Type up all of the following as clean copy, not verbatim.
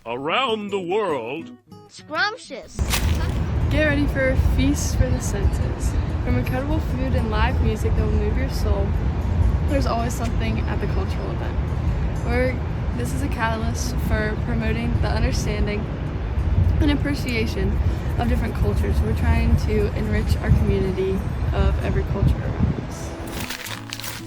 Around the world. Scrumptious. Get ready for a feast for the senses. From incredible food and live music that will move your soul, there's always something at the cultural event. This is a catalyst for promoting the understanding and appreciation of different cultures. We're trying to enrich our community of every culture around us.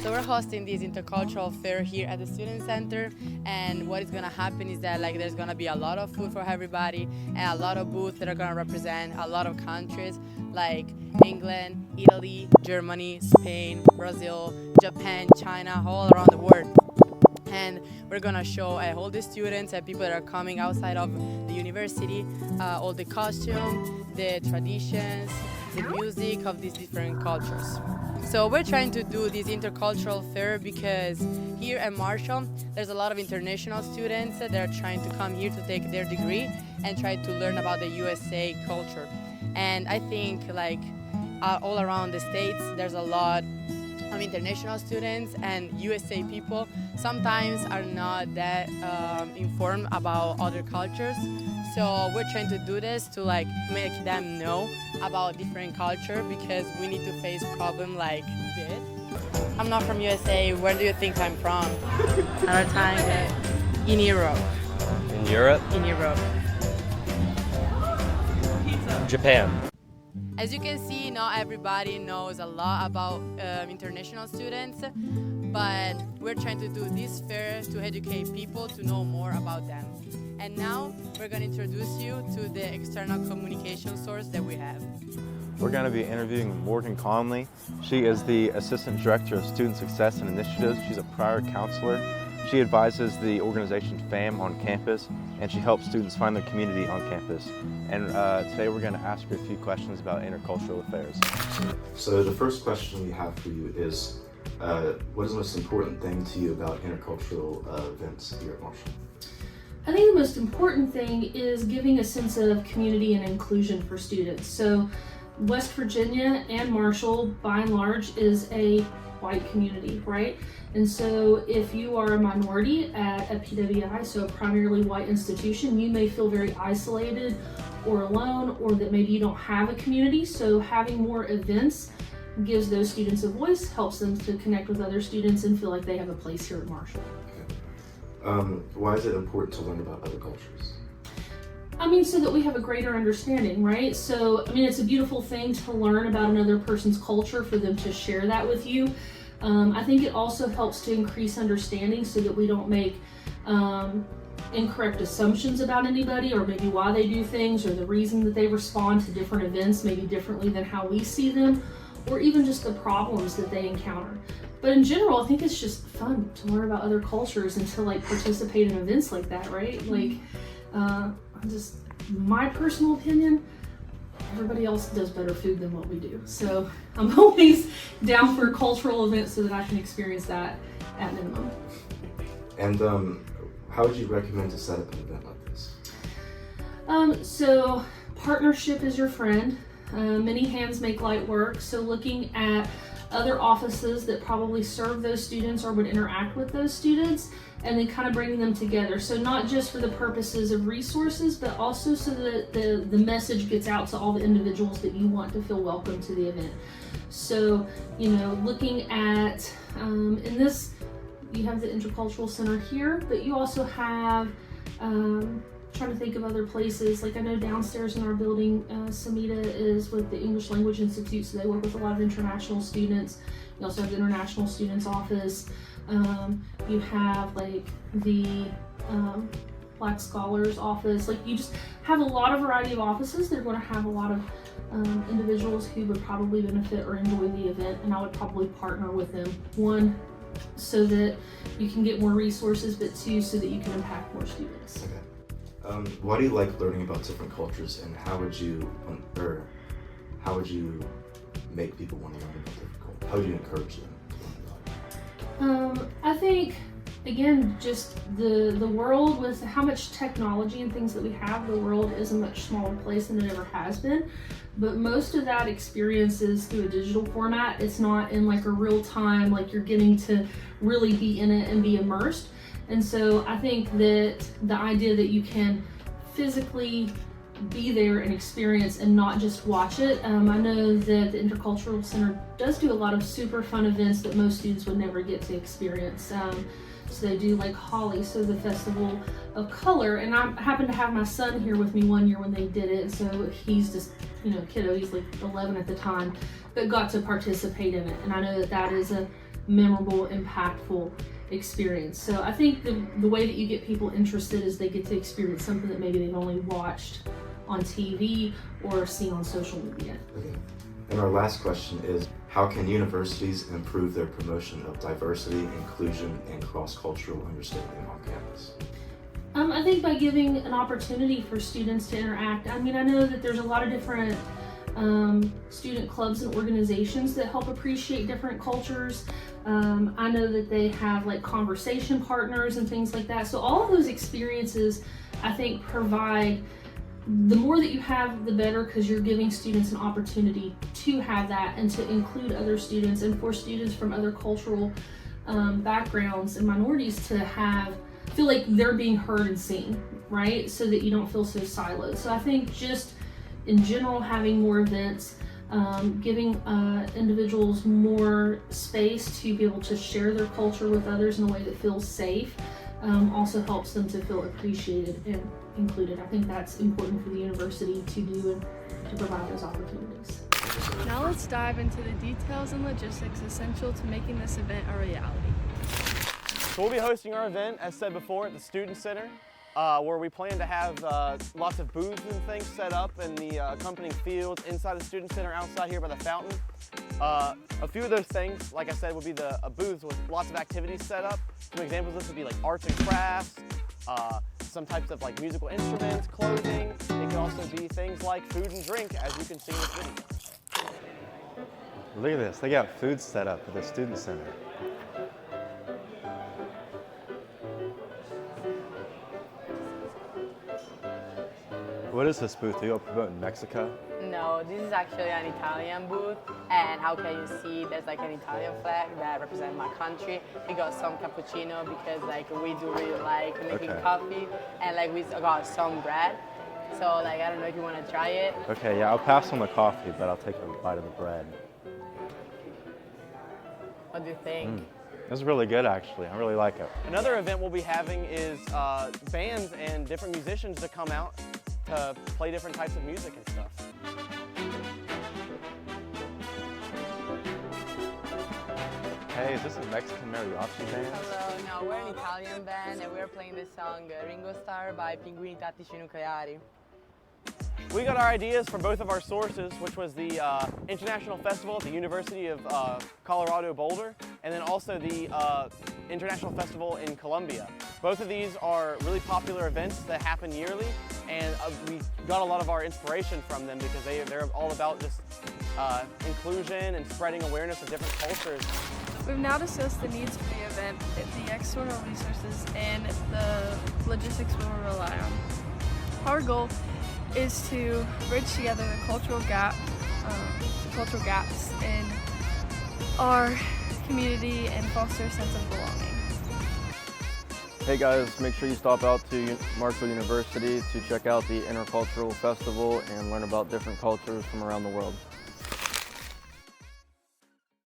So we're hosting this intercultural fair here at the Student Center, and what is going to happen is that there's going to be a lot of food for everybody and a lot of booths that are going to represent a lot of countries like England, Italy, Germany, Spain, Brazil, Japan, China, all around the world. And we're going to show all the students and people that are coming outside of the university all the costume, the traditions, the music of these different cultures. So we're trying to do this intercultural fair because here at Marshall, there's a lot of international students that are trying to come here to take their degree and try to learn about the USA culture. And I think all around the States, there's a lot of international students, and USA people sometimes are not that informed about other cultures. So we're trying to do this to make them know about different culture, because we need to face problems like this. I'm not from USA. Where do you think I'm from? Another time in Europe. In Europe? In Europe. Japan. As you can see, not everybody knows a lot about international students, but we're trying to do this fair to educate people to know more about them. And now we're going to introduce you to the external communication source that we have. We're going to be interviewing Morgan Conley. She is the Assistant Director of Student Success and Initiatives. She's a prior counselor. She advises the organization FAM on campus, and she helps students find their community on campus. And today we're going to ask her a few questions about intercultural affairs. So the first question we have for you is, what is the most important thing to you about intercultural events here at Marshall? I think the most important thing is giving a sense of community and inclusion for students. So West Virginia and Marshall, by and large, is a white community, right? And so if you are a minority at a PWI, so a primarily white institution, you may feel very isolated or alone, or that maybe you don't have a community. So having more events gives those students a voice, helps them to connect with other students and feel like they have a place here at Marshall. Why is it important to learn about other cultures? So that we have a greater understanding, right? So, it's a beautiful thing to learn about another person's culture, for them to share that with you. I think it also helps to increase understanding so that we don't make incorrect assumptions about anybody, or maybe why they do things, or the reason that they respond to different events maybe differently than how we see them, or even just the problems that they encounter. But in general, I think it's just fun to learn about other cultures and to participate in events like that, right? Just my personal opinion, everybody else does better food than what we do. So I'm always down for cultural events so that I can experience that at minimum. And how would you recommend to set up an event like this? So partnership is your friend. Many hands make light work. So looking at other offices that probably serve those students or would interact with those students, and then kind of bringing them together. So not just for the purposes of resources, but also so that the message gets out to all the individuals that you want to feel welcome to the event. So, looking at, in this, you have the Intercultural Center here, but you also have, trying to think of other places, I know downstairs in our building, Samita is with the English Language Institute, so they work with a lot of international students. You also have the International Students Office. You have the Black Scholars Office. You just have a lot of variety of offices. They're going to have a lot of individuals who would probably benefit or enjoy the event, and I would probably partner with them. One, so that you can get more resources, but two, so that you can impact more students. Okay. Why do you like learning about different cultures, and how would you make people want to learn about different cultures? How would you encourage them to learn about it? I think, again, just the world, with how much technology and things that we have, the world is a much smaller place than it ever has been. But most of that experience is through a digital format. It's not in a real time, you're getting to really be in it and be immersed. And so I think that the idea that you can physically be there and experience and not just watch it. I know that the Intercultural Center does do a lot of super fun events that most students would never get to experience. So they do like Holly, so the Festival of Color, and I happened to have my son here with me one year when they did it, so he's just, you know, kiddo, he's like 11 at the time, but got to participate in it. And I know that that is a memorable, impactful experience. So I think the way that you get people interested is they get to experience something that maybe they've only watched on TV or seen on social media. Okay. And our last question is, how can universities improve their promotion of diversity, inclusion, and cross-cultural understanding on campus? I think by giving an opportunity for students to interact. I mean, I know that there's a lot of different student clubs and organizations that help appreciate different cultures. I know that they have like conversation partners and things like that. So all of those experiences, I think, provide, the more that you have, the better, because you're giving students an opportunity to have that and to include other students, and for students from other cultural backgrounds and minorities to feel like they're being heard and seen, right? So that you don't feel so siloed. So I think just in general, having more events, giving individuals more space to be able to share their culture with others in a way that feels safe, also helps them to feel appreciated and included. I think that's important for the university to do and to provide those opportunities. Now let's dive into the details and logistics essential to making this event a reality. So we'll be hosting our event, as said before, at the Student Center, where we plan to have lots of booths and things set up in the accompanying fields inside the Student Center, outside here by the fountain. A few of those things, like I said, would be the booths with lots of activities set up. Some examples of this would be like arts and crafts, some types of like musical instruments, clothing. It can also be things like food and drink, as you can see in this video. Look at this, they got food set up at the Student Center. What is this booth? Are you all promoting Mexico? No, this is actually an Italian booth, and how can you see there's like an Italian flag that represents my country. We got some cappuccino because like we do really like making coffee, and like we got some bread. So like I don't know if you want to try it. Okay, yeah, I'll pass on the coffee, but I'll take a bite of the bread. What do you think? This is really good, actually. I really like it. Another event we'll be having is bands and different musicians to come out to play different types of music and stuff. Hey, is this a Mexican mariachi band? Hello, no, we're an Italian band and we're playing the song Ringo Starr by Pinguini Tattici Nucleari. We got our ideas from both of our sources, which was the International Festival at the University of Colorado Boulder, and then also the International Festival in Colombia. Both of these are really popular events that happen yearly, and we got a lot of our inspiration from them because they're all about just inclusion and spreading awareness of different cultures. We've now discussed the needs for the event, the external resources, and the logistics we will rely on. Our goal is to bridge together the cultural gaps in our community and foster a sense of belonging. Hey guys, make sure you stop out to Marshall University to check out the Intercultural Festival and learn about different cultures from around the world.